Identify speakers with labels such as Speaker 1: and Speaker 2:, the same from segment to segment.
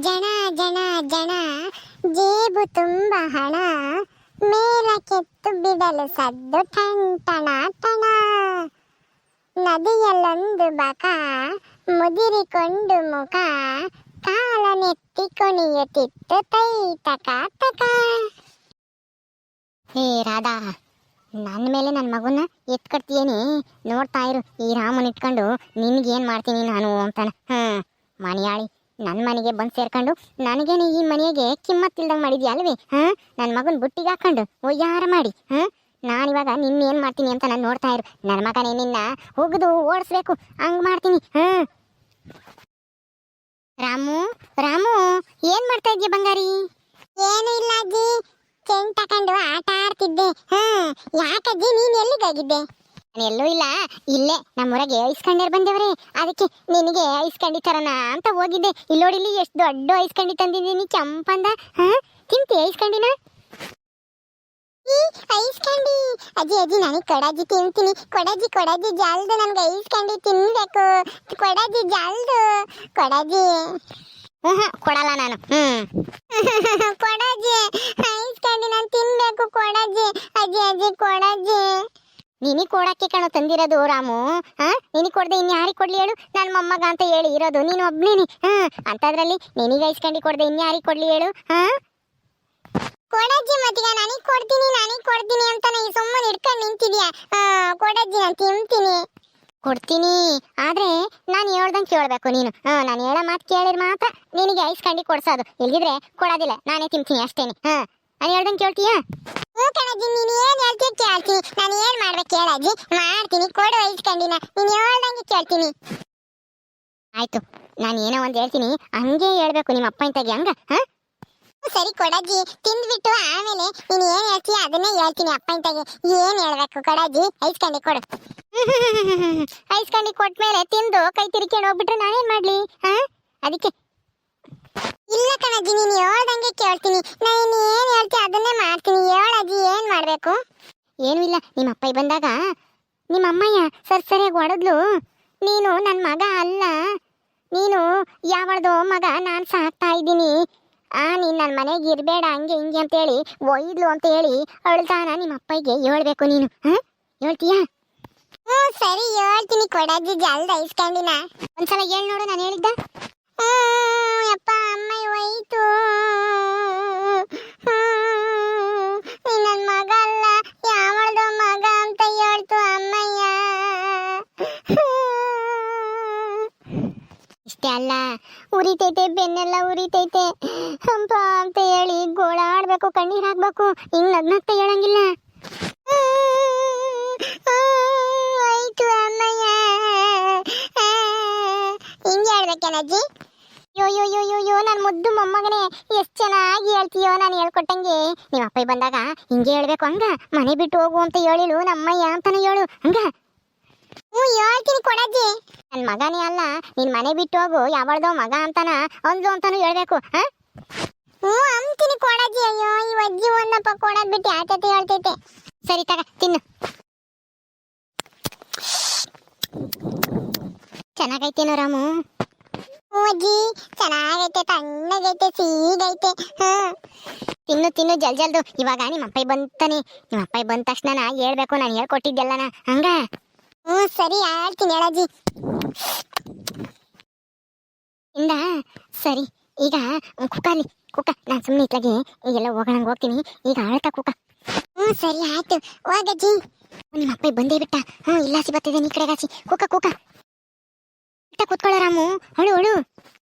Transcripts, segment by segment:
Speaker 1: ಜನ ಜನ ಜನ ಜೇಬು ತುಂಬ ಹಣ ಮೇಲಕ್ಕೆತ್ತು ಬಿಡಲು ಸದ್ದು ಟಣ ಟಣ ಟಣ ನದಿಯಲ್ಲೊಂದು ಬಕ ಮುದಿರಿಕೊಂಡು ಮುಖ ಕಾಲನೆತ್ತಿ ಕುಣಿಯುತ್ತಿತ್ತು ತೈ ತಕ ತಕ. ಹೇ ರಾಧಾ, ನನ್ನ ಮೇಲೆ ನನ್ನ ಮಗುನ ಎತ್ಕಡ್ತೀಯೇನೆ, ನೋಡ್ತಾ ಇರು. ಈ ರಾಮನ್ ಇಟ್ಕೊಂಡು ನಿನ್ಗೇನು ಮಾಡ್ತೀನಿ ನಾನು ಅಂತಾನೆ. ಮಣಿಯಾಳಿ, ನನ್ನ ಮನೆಗೆ ಬಂದು ಸೇರ್ಕೊಂಡು ನನಗೇನೆ ಈ ಮನೆಗೆ ಕಿಮ್ಮತ್ತಿಲ್ದಂಗೆ ಮಾಡಿದ್ಯಾ ಅಲ್ವೇ? ನನ್ನ ಮಗನ ಬುಟ್ಟಿಗೆ ಹಾಕೊಂಡು ಒಯ್ಯಾರ ಮಾಡಿ ನಾನಿವಾಗ ನಿನ್ನೇನು ಮಾಡ್ತೀನಿ ಅಂತ ನಾನು ನೋಡ್ತಾ ಇರು. ನನ್ನ ಮಗನೇ ನಿನ್ನ ಹೋಗುದು ಓಡಿಸ್ಬೇಕು, ಹಂಗೆ ಮಾಡ್ತೀನಿ. ರಾಮು ರಾಮು, ಏನು ಮಾಡ್ತಾ ಇದ್ಯಾ ಬಂಗಾರಿ? ಏನು ಇಲ್ಲ ಅಜ್ಜಿ, ಚೆಂಡ್ ತಕೊಂಡು ಆಟ ಆಡ್ತಿದ್ದೆ. ಯಾಕಜ್ಜಿ ನೀನು ಎಲ್ಲಿಗಾಗಿದ್ದೆ? ನಾನು ಎಲ್ಲೂ ಇಲ್ಲ, ಇಲ್ಲೇ ನಮ್ಮೂರಾಗೆ ಐಸ್ಕಂಡಿರ್ ಬಂದೇವ್ರೆ, ಅದಕ್ಕೆ ನಿನಗೆ ಐಸ್ಕಂಡಿ ತರೋಣ ಅಂತ ಹೋಗಿದ್ದೆ. ಇಲ್ಲೋಡಿಲಿ ಎಷ್ಟು ದೊಡ್ಡ ಐಸ್ಕಂಡಿ ತಂದಿದ್ದೀನಿ, ಕೆಂಪಂದ. ತಿಂತಿ ಐಸ್ಕಂಡಿನ? ಐಸ್ಕಂಡಿ ಅಜ್ಜಿ ಅಜ್ಜಿ, ನನಗೆ ಕೊಡಜ್ಜಿ, ತಿಂತೀನಿ. ಕೊಡಜ್ಜಿ ಕೊಡಜ್ಜಿ ಜಲ್ದು, ನನ್ಗೆ ಐಸ್ಕಂಡಿ ತಿನ್ಬೇಕು. ಕೊಡಜ್ಜಿ ಜಲ್ದು, ಕೊಡಜ್ಜಿ. ಕೊಡಲ್ಲ ನಾನು. ಕೊಡಜ್ಜಿ ಐಸ್ಕಂಡಿ, ನಾನು ತಿನ್ಬೇಕು. ಕೊಡಜ್ಜಿ ಅಜ್ಜಿ ಅಜ್ಜಿ ಕೊಡಜ್ಜಿ. ನಿನಗೆ ಕೊಡಕ್ಕೆ ಕಣೋ ತಂದಿರೋದು ರಾಮು. ನಿನಗೆ ಕೊಡದೆ ಇನ್ಯಾರಿಗೆ ಕೊಡ್ಲಿ ಹೇಳು? ನನ್ನ ಮೊಮ್ಮಗ ಅಂತ ಹೇಳಿ ಇರೋದು ನೀನು ಒಬ್ನೇನಿ. ಅಂತದ್ರಲ್ಲಿ ನಿನಗೆ ಐಸ್ಕಂಡಿ ಕೊಡದೆ ಇನ್ಯಾರಿಗೆ ಕೊಡ್ಲಿ ಹೇಳು? ಕೊಡಜ್ಜಿ, ಮತ್ತೀಗ ನನಗೆ ಕೊಡ್ತೀನಿ ಅಂತಾನೆ ಈ ಸುಮ್ಮನೆ ಇಟ್ಕೊಂಡು ನಿಂತಿದ್ಯಾ? ಕೊಡಜ್ಜಿ, ನಾನು ತಿಂತೀನಿ. ಕೊಡ್ತೀನಿ, ಆದ್ರೆ ನಾನು ಹೇಳ್ದಂಗೆ ಕೇಳಬೇಕು ನೀನು. ನಾನು ಹೇಳೋ ಮಾತು ಕೇಳಿದ್ರೆ ಮಾತ್ರ ನಿನಗೆ ಐಸ್ಕಂಡಿ ಕೊಡ್ಸೋದು, ಇಲ್ದಿದ್ರೆ ಕೊಡೋದಿಲ್ಲ. ನಾನೇ ತಿಂತೀನಿ ಅಷ್ಟೇನೆ. ನಾನು ಹೇಳ್ದಂಗೆ ಕೇಳ್ತೀಯಾ? ಕಣಜ್ಜಿ, ನೀನು ಏನು ಹೇಳ್ತೀಯ ಕೇಳ್ತೀನಿ. ನಾನು ಏನು ಮಾಡ್ಬೇಕು ಕೇಳಜ್ಜಿ? ಮಾಡ್ತೀನಿ, ಕೊಡು ಐಸ್ಕಂಡಿನ. ನೀನು ಹೇಳ್ದಂಗೆ ಕೇಳ್ತೀನಿ. ಆಯ್ತು, ನಾನು ಏನೋ ಒಂದು ಹೇಳ್ತೀನಿ, ಹಂಗೆ ಹೇಳ್ಬೇಕು ನಿಮ್ಮ ಅಪ್ಪ ಇಂತಾಗಿ. ಹಂಗ ಸರಿ ಕೊಡಜ್ಜಿ, ತಿಂದ್ಬಿಟ್ಟು ಆಮೇಲೆ ನೀನು ಏನು ಹೇಳ್ತೀಯ ಅದನ್ನೇ ಹೇಳ್ತೀನಿ ಅಪ್ಪ ಇಂತಾಗಿ. ಏನು ಹೇಳ್ಬೇಕು ಕೊಡಜ್ಜಿ? ಐಸ್ಕಂಡಿ ಕೊಡು. ಐಸ್ಕಂಡಿ ಕೊಟ್ಮೇಲೆ ತಿಂದು ಕೈ ತಿರ್ಕೊಂಡು ಹೋಗ್ಬಿಟ್ರೆ ನಾನೇನು ಮಾಡಲಿ? ಅದಕ್ಕೆ ಇಲ್ಲ ಕಣಜ್ಜಿ, ನೀನು ಹೇಳ್ದಂಗೆ ಕೇಳ್ತೀನಿ. ನಾನು ಏನು ಹೇಳ್ತೀಯ ಅದನ್ನೇ ಮಾಡ್ತೀನಿ. ಹೇಳಜ್ಜಿ, ಏನು ಮಾಡಬೇಕು? ಏನೂ ಇಲ್ಲ, ನಿಮ್ಮ ಅಪ್ಪ ಬಂದಾಗ ನಿಮ್ಮ ಅಮ್ಮಯ್ಯ ಸರಿಯಾಗಿ ಹೊಡೆದ್ಲು. ನೀನು ನನ್ನ ಮಗ ಅಲ್ಲ, ನೀನು ಯಾವಳ್ದೋ ಮಗ, ನಾನು ಸಾಕ್ತಾ ಇದ್ದೀನಿ. ನೀನು ನನ್ನ ಮನೆಗೆ ಇರಬೇಡ ಹಂಗೆ ಹಿಂಗೆ ಅಂತೇಳಿ ಒಯ್ದ್ಲು ಅಂತ ಹೇಳಿ ಅಳ್ತಾನ ನಿಮ್ಮ ಅಪ್ಪಗೆ ಹೇಳ್ಬೇಕು ನೀನು. ಹೇಳ್ತೀಯಾ? ಸರಿ ಹೇಳ್ತೀನಿ ಕೊಡಜ್ಜಿ, ಜಲ್ದ ಐಸ್ಕಂಡಿನ. ಒಂದ್ಸಲ ಹೇಳಿ ನೋಡು ನಾನು ಹೇಳಿದ್ದ. ಯಪ್ಪ, ಅಮ್ಮಯ್ಯ ಹೋಯ್ತು. ನನ್ನ ಮಗ ಅಲ್ಲ, ಯಾವಳ್ದೋ ಮಗ ಅಂತ ಹೇಳ್ತು ಅಮ್ಮಯ್ಯ. ಇಷ್ಟೇ ಅಲ್ಲ, ಉರಿತೈತೆ, ಬೆನ್ನೆಲ್ಲ ಉರಿತೈತೆ. ಹಂಪ ಅಂತ ಹೇಳಿ ಗೋಳಾಡ್ಬೇಕು, ಕಣ್ಣೀರ್ ಹಾಕ್ಬೇಕು. ಹಿಂಗ್ ನಗ್ನಗ್ತ ಹೇಳಂಗಿಲ್ಲ. ಆಯ್ತು ಅಮ್ಮಯ್ಯ, ಹಿಂಗೆ ಹೇಳ್ಬೇಕೇನಜ್ಜಿ? ಯೋ ಯೋ ಯೋ ಯೋ ಯೋ, ನನ್ನ ಮುದ್ದು ಮೊಮ್ಮಗನೇ, ಎಷ್ಟು ಚೆನ್ನಾಗಿ ಹೇಳ್ತೀಯೋ ನಾನು ಹೇಳ್ಕೊಟ್ಟಂಗೆ. ನಿಮ್ಮ ಅಪ್ಪ ಬಂದಾಗ ಹಿಂಗೆ ಹೇಳ್ಬೇಕು. ಹಂಗ ಮನೆ ಬಿಟ್ಟು ಹೋಗು ಅಂತ ಹೇಳಿಳು ನಮ್ಮಯ್ಯ ಅಂತಾನೆ ಹೇಳು. ಹಂಗ ಹೇಳ್ತೀನಿ ಕೊಡಜ್ಜಿ. ನನ್ನ ಮಗನೇ ಅಲ್ಲ, ನಿನ್ ಮನೆ ಬಿಟ್ಟು ಹೋಗು, ಯಾವಳ್ದೋ ಮಗ ಅಂತಾನ ಅಂದ್ಲು ಅಂತಾನು ಹೇಳ್ಬೇಕು. ಅಂತೀನಿ ಕೊಡಜ್ಜಿ. ಅಯ್ಯೋ, ಈ ಅಜ್ಜಿ ಒಂದಪ್ಪ ಕೊಡೋದ್ ಬಿಟ್ಟು ಯಾತೈತೆ ಹೇಳ್ತೈತೆ. ಸರಿ ತಗ, ತಿನ್ನು. ಚೆನ್ನಾಗೈತೇನೋ ರಾಮು? ಅಜ್ಜಿ ಚೆನ್ನಾಗೈತೆ, ತಣ್ಣಗೈತೆ, ಸೀಗೈತೆ. ತಿನ್ನು ತಿನ್ನು ಜಲ್ದು. ಇವಾಗ ನಿಮ್ಮ ಅಪ್ಪ ಬಂತಾನೆ. ನಿಮ್ಮ ಅಪ್ಪ ಬಂದ ತಕ್ಷಣ ಹೇಳ್ಬೇಕು, ನಾನು ಹೇಳ್ಕೊಟ್ಟಿದ್ದೆಲ್ಲನ. ಹಂಗ ಸರಿ ಹೇಳ್ತೀನಿ ಹೇಳಜ್ಜಿ. ಇಂದ ಸರಿ, ಈಗ ಕುಕ್ಕಲ್ಲಿ ಕುಕ್ಕ. ನಾನು ಸುಮ್ಮನೆ ಇತ್ಲಾಗೆ ಈಗೆಲ್ಲ ಹೋಗೋಣಂಗೆ ಹೋಗ್ತೀನಿ. ಈಗ ಆಳ್ತಾ ಕುಕ್ಕ. ಸರಿ ಆಯ್ತು, ಹೋಗಜ್ಜಿ. ನಿಮ್ಮ ಅಪ್ಪ ಬಂದೇ ಬಿಟ್ಟ. ಇಲ್ಲಾಸಿ ಬರ್ತಿದ್ದೇನೆ ಈ ಕಡೆಗಾಸಿ. ಕುಕ್ಕ ಕುಕ್ಕ ಕೂತ್ಕೊಳ್ಳೋ ರಾಮು, ಅಳು ಅಳು.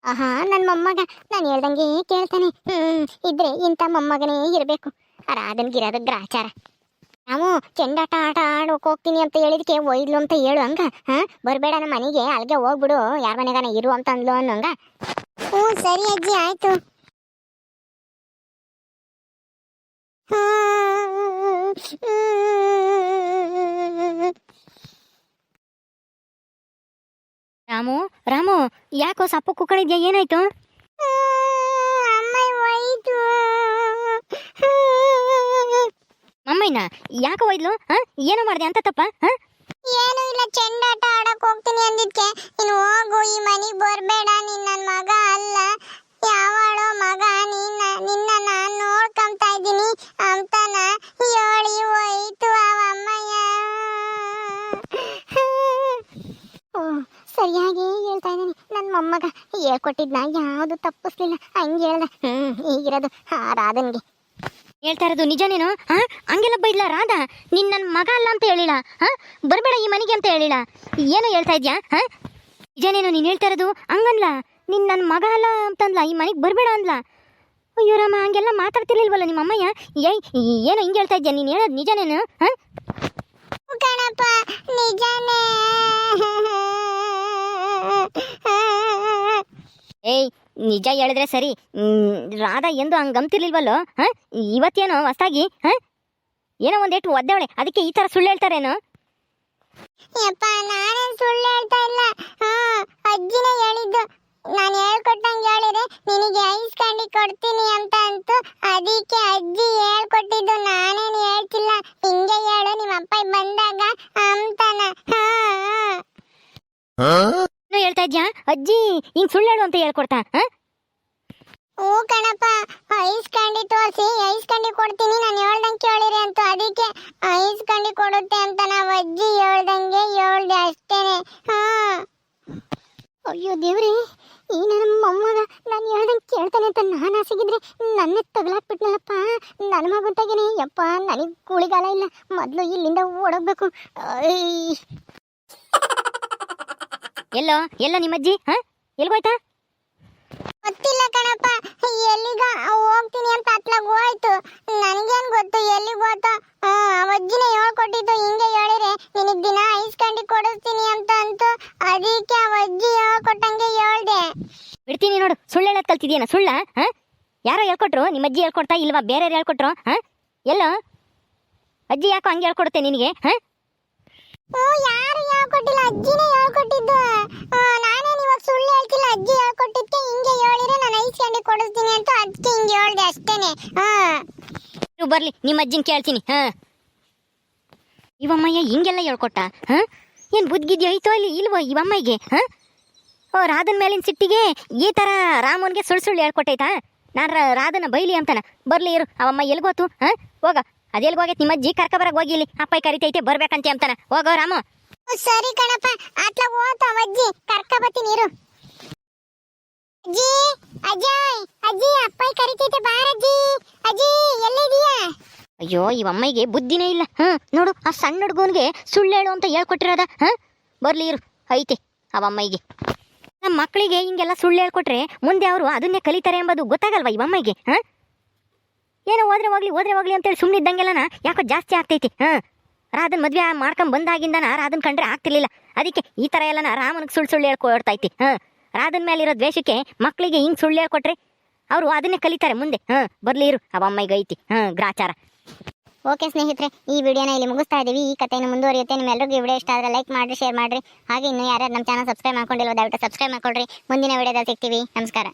Speaker 1: ನನ್ನ ಮೊಮ್ಮಗ ನಾನು ಹೇಳ್ದಂಗೆ ಕೇಳ್ತಾನೆ. ಇದ್ರೆ ಇಂಥ ಮೊಮ್ಮಗನೇ ಇರಬೇಕು. ರಾಧನ್ಗಿರೋದು ಗ್ರಾಚಾರ. ನಾವು ಚೆಂಡಾಟ ಆಟ ಆಡೋಕೆ ಹೋಗ್ತೀನಿ ಅಂತ ಹೇಳಿದಕ್ಕೆ ಒಯ್ದ್ಲು ಅಂತ ಹೇಳು. ಹಂಗ ಬರಬೇಡ ನಮ್ಮ ಮನೆಗೆ, ಅಲ್ಲಿಗೆ ಹೋಗ್ಬಿಡು, ಯಾರ ಮನೆಗಾನ ಇರು ಅಂತ ಅಂದ್ಲು ಅನ್ನೋಂಗ. ಸರಿ ಅಜ್ಜಿ, ಆಯ್ತು.
Speaker 2: ರಾಮು ರಾಮು, ಯಾಕೋ ಸಪ್ಪು ಕುಕ್ಕಳಿದ್ಯಾ? ಏನಾಯ್ತು? ಅಮ್ಮಯ್ಯನ ಯಾಕೆ ಒಯ್ದ್ಲು? ಏನೋ ಮಾಡಿದೆ ಅಂತ ತಪ್ಪ?
Speaker 1: ಏನು ಇಲ್ಲ, ಚೆಂಡಾಟ ಆಡಕ್ ಹೋಗ್ತೀನಿ ಅಂದಿದ್ಕೆ ನೀನು ಹೋಗು, ಈ ಮನೆಗೆ ಬರಬೇಡ, ನೀನ್ ನನ್ನ ಮಗ ಅಲ್ಲ, ಯಾವ ಹೇಳ್ಕೊಟ್ಟಿದ್ನ ಯಾವುದು ತಪ್ಪಿಸ್ಲಿಲ್ಲ, ಹಂಗೆ ಹೇಳ್ದ. ಈಗಿರೋದು ಆ ರಾಧನ್ಗೆ.
Speaker 2: ಹೇಳ್ತಾ ಇರೋದು ನಿಜನೇನು? ಹಂಗೆಲ್ಲ ಬೈದ್ಲ ರಾಧಾ? ನೀನ್ ನನ್ನ ಮಗ ಅಲ್ಲ ಅಂತ ಹೇಳಿಲ್ಲ, ಬರ್ಬೇಡ ಈ ಮನೆಗೆ ಅಂತ ಹೇಳಿಲ್ಲ, ಏನು ಹೇಳ್ತಾ ಇದ್ಯಾ? ನಿಜನೇನು ನೀನು ಹೇಳ್ತಾ ಇರೋದು? ಹಂಗನ್ಲ, ನೀನ್ ನನ್ನ ಮಗ ಅಲ್ಲ ಅಂತಂದ್ಲ, ಈ ಮನೆಗೆ ಬರ್ಬೇಡ ಅಂದ್ಲ. ಅಯ್ಯೋ ರಾಮ, ಹಂಗೆಲ್ಲ ಮಾತಾಡ್ತಿರ್ಲಿಲ್ವಲ್ಲ ನಿಮ್ಮ ಅಮ್ಮಯ್ಯ? ಏನು ಹಿಂಗೆ ಹೇಳ್ತಾ ಇದ್ಯಾ? ನೀನು ಹೇಳೋದು ನಿಜನೇನು?
Speaker 1: ಕಣಪ್ಪ ನಿಜಾನೇ.
Speaker 2: ಏಯ್, ನಿಜ ಹೇಳಿದ್ರೆ ಸರಿ. ರಾಧಾ ಎಂದು ಹಂಗಂತಿರ್ಲಿಲ್ವಲ್ಲೋ? ಇವತ್ತೇನೋ ಹೊಸ್ದಾಗಿ ಏನೋ ಒಂದೇಟು ಒದ್ದವಳೆ, ಅದಕ್ಕೆ ಈ ಥರ ಸುಳ್ಳು ಹೇಳ್ತಾರೇನೋ?
Speaker 1: ಯಪ್ಪ, ನಾನೇನು ಸುಳ್ಳು ಹೇಳ್ತಾ ಇಲ್ಲ. ಅಜ್ಜಿನೇ ಹೇಳಿದ್ದು. ನಾನು ಹೇಳ್ಕೊಟ್ಟಂಗೆ ಹೇಳಿದ್ರೆ ನಿನಗೆ ಐಸ್ ಕ್ಯಾಂಡಿ ಕೊಡ್ತೀನಿ ಅಂತ ಅಂತು. ಅದಕ್ಕೆ ಅಜ್ಜಿ ಹೇಳ್ಕೊಟ್ಟಿದ್ದು, ನಾನೇನು ಹೇಳ್ತಿಲ್ಲ. ಹಿಂಗೆ ಹೇಳು ನಿಮ್ಮ ಅಪ್ಪ ಬಂದಾಗ ಅಂತಾನ.
Speaker 2: ಏನು ಹೇಳ್ತಾ ಇದ್ಯಾ? ಅಜ್ಜಿ ಹಿಂಗ್ ಸುಳ್ಳು ಹೇಳು ಅಂತ ಹೇಳ್ಕೊಡ್ತಾ?
Speaker 1: ಹ್ಞೂ ಕಣಪ್ಪ, ಐಸ್ ಕ್ಯಾಂಡಿ ತೋರಿಸಿ ಐಸ್ ಕ್ಯಾಂಡಿ ಕೊಡ್ತೀನಿ, ನಾನು ಹೇಳ್ದಂಗೆ ಕೇಳಿರಿ ಅಂತ. ಅದಕ್ಕೆ ಐಸ್ ಕ್ಯಾಂಡಿ ಕೊಡುತ್ತೆ ಅಂತ ನಾವು ಅಜ್ಜಿ ಹೇಳ್ದಂಗೆ ಹೇಳ್ದೆ ಅಷ್ಟೇನೆ. ಅಯ್ಯೋ ದೇವ್ರಿ, ಈ ನನ್ನ ಮೊಮ್ಮಗ ನಾನು ಹೇಳ್ದಂಗೆ ಕೇಳ್ತಾನೆ ಅಂತ ನಾನು ಆಸೆಗಿದ್ರೆ ನನ್ನೇ ತಗಲಾಕ್ಬಿಟ್ನಲ್ಲಪ್ಪ. ನನ್ನ ಮಗುಂತಾಗೇನೆ. ಯಪ್ಪ, ನನಗೆ ಕೂಳಿಗಾಲ ಇಲ್ಲ, ಮೊದಲು ಇಲ್ಲಿಂದ ಓಡೋಗ್ಬೇಕು.
Speaker 2: ಎಲ್ಲೋ ನಿಮ್ಮಜ್ಜಿ? ಎಲ್ಗೋಯ್ತಾ?
Speaker 1: ಗೊತ್ತಿಲ್ಲ ಕಣಪ್ಪ, ಎಲ್ಲಿಗ ಹೋಗ್ತೀನಿ ಅಂತ ಅತ್ಲಾಗ ಹೋಯ್ತು. ನನಗೇನು ಗೊತ್ತು ಎಲ್ಲಿಗೆ ಹೋಯ್ತು. ಅಜ್ಜಿನೇ ಹೇಳ್ಕೊಟ್ಟಿದ್ದು, ಹಿಂಗೆ ಹೇಳಿರೆ ನಿನಗೆ ದಿನ ಐಸ್ ಕ್ಯಾಂಡಿ ಕೊಡಿಸ್ತೀನಿ ಅಂತ ಅಂತು. ಅದಕ್ಕೆ ಅಜ್ಜಿ ಹೇಳ್ಕೊಟ್ಟಂಗೆ ಹೇಳ್ದೆ.
Speaker 2: ಬಿಡ್ತೀನಿ ನೋಡು, ಸುಳ್ಳು ಹೇಳೋದು ಕಲ್ತಿದ್ಯೇನ? ಸುಳ್ಳ? ಯಾರೋ ಹೇಳ್ಕೊಟ್ರು? ನಿಮ್ಮಜ್ಜಿ ಹೇಳ್ಕೊಡ್ತಾ ಇಲ್ವಾ ಬೇರೆ ಹೇಳ್ಕೊಟ್ರು? ಎಲ್ಲೋ ಅಜ್ಜಿ ಯಾಕೋ ಹಂಗೆ ಹೇಳ್ಕೊಡುತ್ತೆ ನಿನಗೆ?
Speaker 1: ಯಾರು ಹೇಳ್ಕೊಟ್ಟಿಲ್ಲ, ಅಜ್ಜಿನೇ ಹೇಳ್ಕೊಟ್ಟಿದ್ದು. ನಾನೇನು ಇವಾಗ ಸುಳ್ಳು ಹೇಳ್ತಿಲ್ಲ. ಅಜ್ಜಿ ಹೇಳ್ಕೊಟ್ಟಿದ್ಕೆ ಹಿಂಗೆ ಹೇಳಿದ್ರೆ ನಾನು ಐಸ್ ಕ್ಯಾಂಡಿ ಕೊಡಿಸ್ತೀನಿ ಅಂತ ಅದಕ್ಕೆ ಹಿಂಗೆ ಹೇಳ್ದೆ ಅಷ್ಟೇನೆ.
Speaker 2: ಬರ್ಲಿ, ನಿಮ್ಮ ಅಜ್ಜಿನ ಕೇಳ್ತೀನಿ. ಇವಮ್ಮಯ್ಯ ಹಿಂಗೆಲ್ಲ ಹೇಳ್ಕೊಟ್ಟ? ಏನು ಬುದ್ಧಿಗಿದ್ಯೋ ಐತೋ ಇಲ್ಲಿ ಇಲ್ವೋ ಇವಮ್ಮಯ್ಯಗೆ? ರಾಧನ್ ಮೇಲಿನ ಸಿಟ್ಟಿಗೆ ಈ ಥರ ರಾಮನ್ಗೆ ಸುಳ್ಳು ಹೇಳ್ಕೊಟ್ಟೈತಾ? ನಾನು ರಾಧನ ಬೈಲಿ ಅಂತಾನ. ಬರ್ಲಿ ಇರು, ಅವಮ್ಮ ಎಲ್ಗೋತು? ಹೋಗ, ಅದೆಲ್ಗೋಗೈತೆ ನಿಮ್ಮ ಅಜ್ಜಿ? ಕರ್ಕೊಬರಕ್ಕೆ ಹೋಗಿ, ಇಲ್ಲಿ ಅಪ್ಪಾಯಿ ಕರಿತೈತೆ ಬರ್ಬೇಕಂತೆ ಅಂತಾನ. ಹೋಗೋ ರಾಮ.
Speaker 1: ಸರಿ ಕಣಪ್ಪ, ಅಟ್ಲ ಹೋತ ಅಜ್ಜಿ ಕರ್ಕೊಬತ್ತೀನಿ ಇರು. ಅಜ್ಜಿ, ಅಜ್ಜಾಯ್, ಅಜ್ಜಿ ಅಪ್ಪಾಯಿ ಕರಿತೈತೆ ಬಾರಜ್ಜಿ. ಅಜ್ಜಿ ಎಲ್ಲಿದೀಯಾ?
Speaker 2: ಅಯ್ಯೋ, ಇವಮ್ಮಯ್ಯಗೆ ಬುದ್ಧಿನೇ ಇಲ್ಲ. ನೋಡು, ಆ ಸಣ್ಣ ಹುಡುಗನಿಗೆ ಸುಳ್ಳು ಹೇಳು ಅಂತ ಹೇಳ್ಕೊಟ್ಟಿರೋದ. ಬರ್ಲಿ ಇರು, ಐತೆ ಅವಮ್ಮಯ್ಯಗೆ. ನಮ್ಮ ಮಕ್ಕಳಿಗೆ ಹಿಂಗೆಲ್ಲ ಸುಳ್ಳು ಹೇಳ್ಕೊಟ್ರೆ ಮುಂದೆ ಅವರು ಅದನ್ನೇ ಕಲಿತಾರೆ ಎಂಬುದು ಗೊತ್ತಾಗಲ್ವಾ ಇವಮ್ಮಯ್ಯಗೆ? ಏನೋ ಹೋದ್ರೆ ಹೋಗ್ಲಿ ಅಂತೇಳಿ ಸುಮ್ಮನಿದ್ದಂಗೆಲ್ಲನ ಯಾಕೋ ಜಾಸ್ತಿ ಆಗ್ತೈತಿ. ರಾಧನ್ ಮದ್ವೆ ಮಾಡ್ಕೊಂಡ್ ಬಂದಾಗಿಂದನ ರಾಧನ್ ಕಂಡ್ರೆ ಆಗ್ತಿರ್ಲಿಲ್ಲ. ಅದಕ್ಕೆ ಈ ಥರ ಎಲ್ಲನ ರಾಮನಿಗೆ ಸುಳ್ಳು ಹೇಳ್ಕೊಡ್ತೈತಿ. ರಾಧನ್ ಮೇಲಿರೋ ದ್ವೇಷಕ್ಕೆ ಮಕ್ಕಳಿಗೆ ಹಿಂಗೆ ಸುಳ್ಳು ಹೇಳ್ಕೊಟ್ರೆ ಅವರು ಅದನ್ನೇ ಕಲಿತಾರೆ ಮುಂದೆ. ಬರ್ಲಿ ಇರು, ಅವಮ್ಮಯ್ಯಗೆ ಐತಿ ಗ್ರಾಚಾರ.
Speaker 1: ಓಕೆ ಸ್ನೇಹಿತರೆ, ಈ ವಿಡಿಯೋನ ಇಲ್ಲಿ ಮುಗಿಸ್ತಾ ಇದ್ದೀವಿ. ಈ ಕಥೆಯನ್ನು ಮುಂದುವರಿಯುತ್ತೆ. ನಿಮ್ಮೆಲ್ಲರಿಗೂ ಈ ವಿಡಿಯೋ ಇಷ್ಟ ಆದರೆ ಲೈಕ್ ಮಾಡಿರಿ, ಶೇರ್ ಮಾಡಿರಿ. ಹಾಗೆ ಇನ್ನೂ ಯಾರ್ಯಾರು ನಮ್ಮ ಚಾನಲ್ ಸಬ್ಸ್ಕ್ರೈಬ್ ಮಾಡ್ಕೊಂಡಿಲ್ಲ ದಯವಿಟ್ಟು ಸಬ್ಸ್ಕ್ರೈಬ್ ಮಾಡ್ಕೊಳ್ರಿ. ಮುಂದಿನ ವಿಡಿಯೋದಲ್ಲಿ ಸಿಗ್ತೀವಿ. ನಮಸ್ಕಾರ.